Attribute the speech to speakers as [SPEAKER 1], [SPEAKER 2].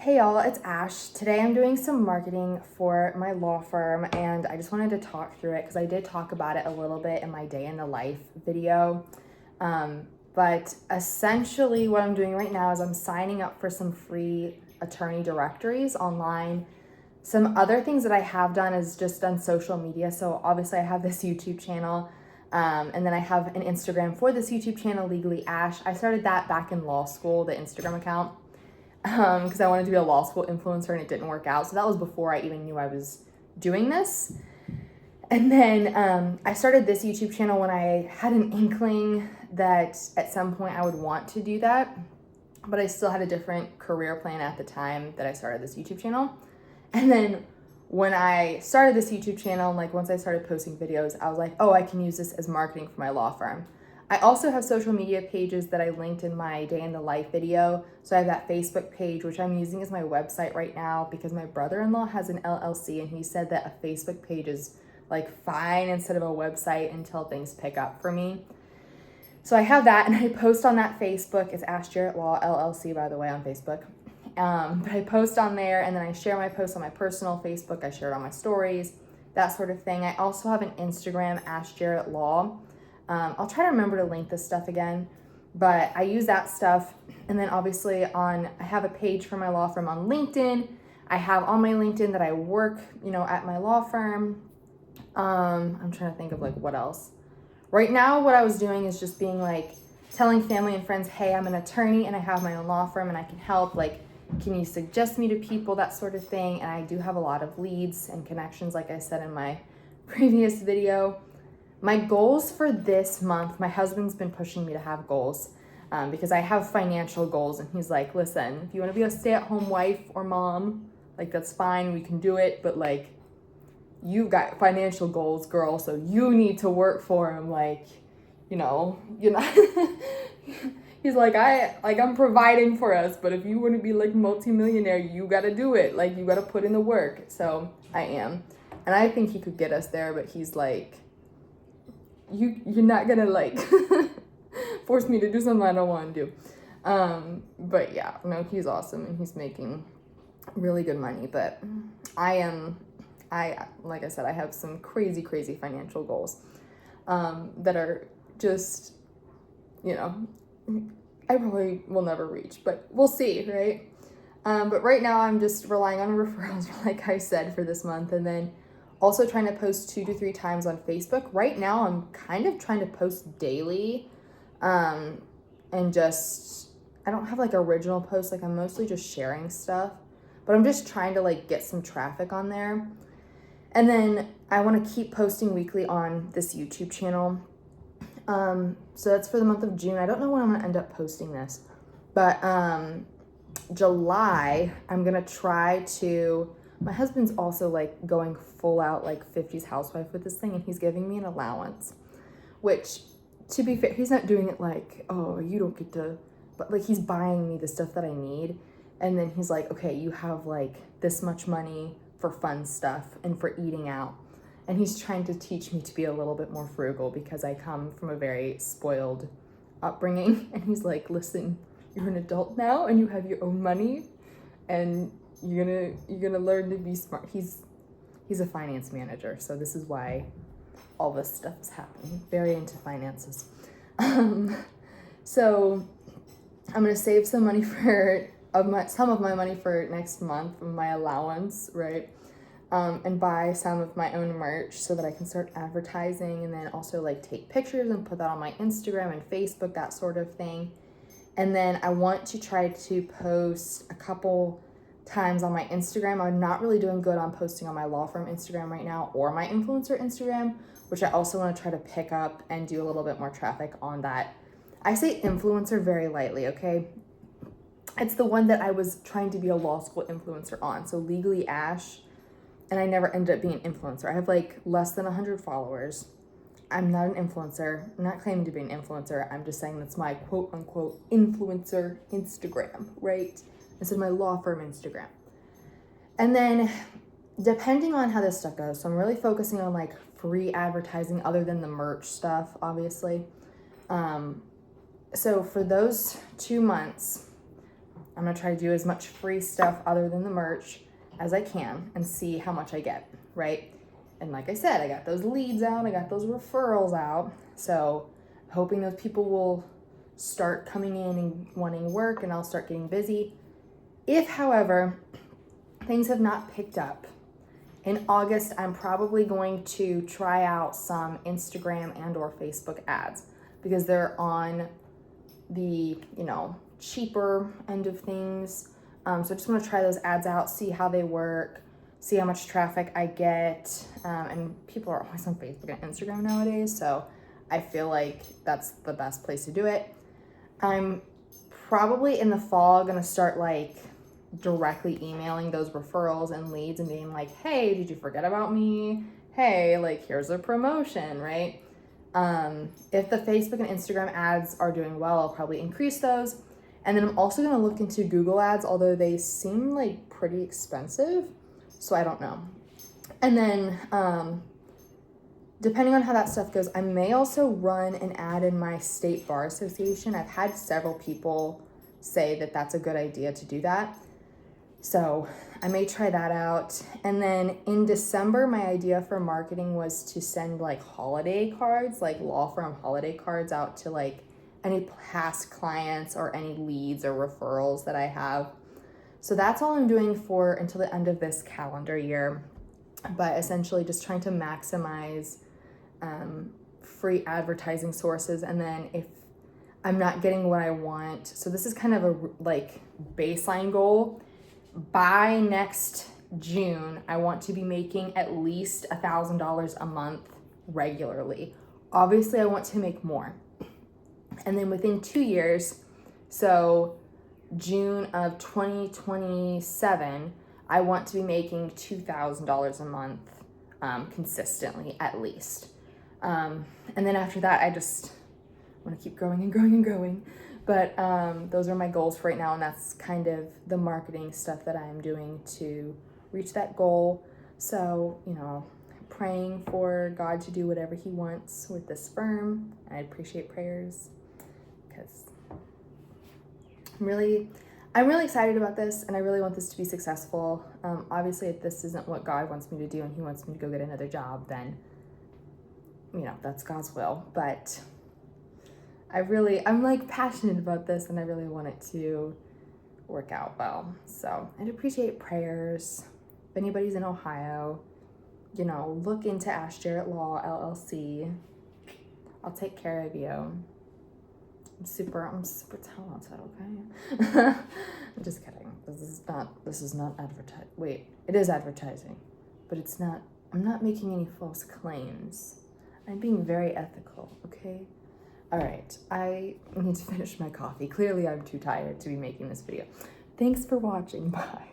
[SPEAKER 1] Hey y'all, it's Ash. Today I'm doing some marketing for my law firm and I just wanted to talk through it because I did talk about it a little bit in my day in the life video. But essentially what I'm doing right now is I'm signing up for some free attorney directories online. Some other things that I have done is just done social media. So obviously I have this YouTube channel and then I have an Instagram for this YouTube channel, Legally Ash. I started that back in law school, the Instagram account. Because I wanted to be a law school influencer and it didn't work out. So that was before I even knew I was doing this. And then I started this YouTube channel when I had an inkling that at some point I would want to do that. But I still had a different career plan at the time that I started this YouTube channel. And then when I started this YouTube channel, like once I started posting videos, I was like, oh, I can use this as marketing for my law firm. I also have social media pages that I linked in my day in the life video. So I have that Facebook page, which I'm using as my website right now because my brother-in-law has an LLC and he said that a Facebook page is like fine instead of a website until things pick up for me. So I have that and I post on that Facebook. It's Ash Jarrett Law LLC, by the way, on Facebook. But I post on there and then I share my posts on my personal Facebook. I share it on my stories, that sort of thing. I also have an Instagram, Ash Jarrett Law. I'll try to remember to link this stuff again, but I use that stuff. And then obviously I have a page for my law firm on LinkedIn. I have on my LinkedIn that I work, at my law firm. I'm trying to think of like what else. Right now, what I was doing is just being like telling family and friends, hey, I'm an attorney and I have my own law firm and I can help. Like, can you suggest me to people, that sort of thing. And I do have a lot of leads and connections, like I said in my previous video. My goals for this month, my husband's been pushing me to have goals because I have financial goals. And he's like, listen, if you want to be a stay-at-home wife or mom, like that's fine, we can do it. But like, you've got financial goals, girl, so you need to work for them. Like, you're not. He's like, I'm providing for us, but if you want to be like multimillionaire, you got to do it. Like, you got to put in the work. So I am. And I think he could get us there, but he's like, you're not gonna like force me to do something I don't want to do. But yeah, no, he's awesome and he's making really good money. But like I said, I have some crazy financial goals that are just, I probably will never reach, but we'll see, right? But right now I'm just relying on referrals, like I said, for this month, and then also trying to post 2 to 3 times on Facebook. Right now I'm kind of trying to post daily, and just, I don't have like original posts, like I'm mostly just sharing stuff, but I'm just trying to like get some traffic on there. And then I want to keep posting weekly on this YouTube channel. So that's for the month of June. I don't know when I'm gonna end up posting this, but July, I'm gonna try to, my husband's also like going full out like 50s housewife with this thing and he's giving me an allowance, which to be fair, he's not doing it like, oh, you don't get to, but like he's buying me the stuff that I need. And then he's like, okay, you have like this much money for fun stuff and for eating out. And he's trying to teach me to be a little bit more frugal because I come from a very spoiled upbringing. And he's like, listen, you're an adult now and you have your own money and you're gonna learn to be smart. He's a finance manager, so this is why all this stuff is happening. Very into finances. So I'm gonna save some money some of my money for next month, my allowance, right? And buy some of my own merch so that I can start advertising, and then also like take pictures and put that on my Instagram and Facebook, that sort of thing. And then I want to try to post a couple times on my Instagram. I'm not really doing good on posting on my law firm Instagram right now or my influencer Instagram, which I also want to try to pick up and do a little bit more traffic on that. I say influencer very lightly, okay? It's the one that I was trying to be a law school influencer on. So Legally Ash, and I never ended up being an influencer. I have like less than 100 followers. I'm not an influencer. I'm not claiming to be an influencer. I'm just saying that's my quote unquote influencer Instagram, right? Instead of my law firm Instagram. And then depending on how this stuff goes, so I'm really focusing on like free advertising other than the merch stuff, obviously. So for those 2 months, I'm gonna try to do as much free stuff other than the merch as I can and see how much I get, right? And like I said, I got those leads out, I got those referrals out. So hoping those people will start coming in and wanting work and I'll start getting busy. If, however, things have not picked up, in August, I'm probably going to try out some Instagram and or Facebook ads because they're on the, cheaper end of things. So I just want to try those ads out, see how they work, see how much traffic I get. And people are always on Facebook and Instagram nowadays, so I feel like that's the best place to do it. I'm probably in the fall gonna start like directly emailing those referrals and leads and being like, hey, did you forget about me? Hey, like here's a promotion, right? If the Facebook and Instagram ads are doing well, I'll probably increase those. And then I'm also gonna look into Google ads, although they seem like pretty expensive, so I don't know. And then depending on how that stuff goes, I may also run an ad in my state bar association. I've had several people say that that's a good idea to do that. So I may try that out. And then in December, my idea for marketing was to send like holiday cards, like law firm holiday cards out to like any past clients or any leads or referrals that I have. So that's all I'm doing for until the end of this calendar year. But essentially just trying to maximize free advertising sources. And then if I'm not getting what I want, so this is kind of a like baseline goal. By next June, I want to be making at least $1,000 a month regularly. Obviously, I want to make more. And then within 2 years, so June of 2027, I want to be making $2,000 a month consistently at least. And then after that, I just want to keep growing and growing and growing. But those are my goals for right now, and that's kind of the marketing stuff that I'm doing to reach that goal. So, praying for God to do whatever he wants with this firm. I appreciate prayers because I'm really excited about this, and I really want this to be successful. Obviously, if this isn't what God wants me to do and he wants me to go get another job, then, that's God's will. But I'm like passionate about this, and I really want it to work out well. So I'd appreciate prayers. If anybody's in Ohio, look into Ash Jarrett Law LLC. I'll take care of you. I'm super talented, okay? I'm just kidding. This is not advertising. Wait, it is advertising, but it's not. I'm not making any false claims. I'm being very ethical, okay? All right, I need to finish my coffee. Clearly, I'm too tired to be making this video. Thanks for watching. Bye.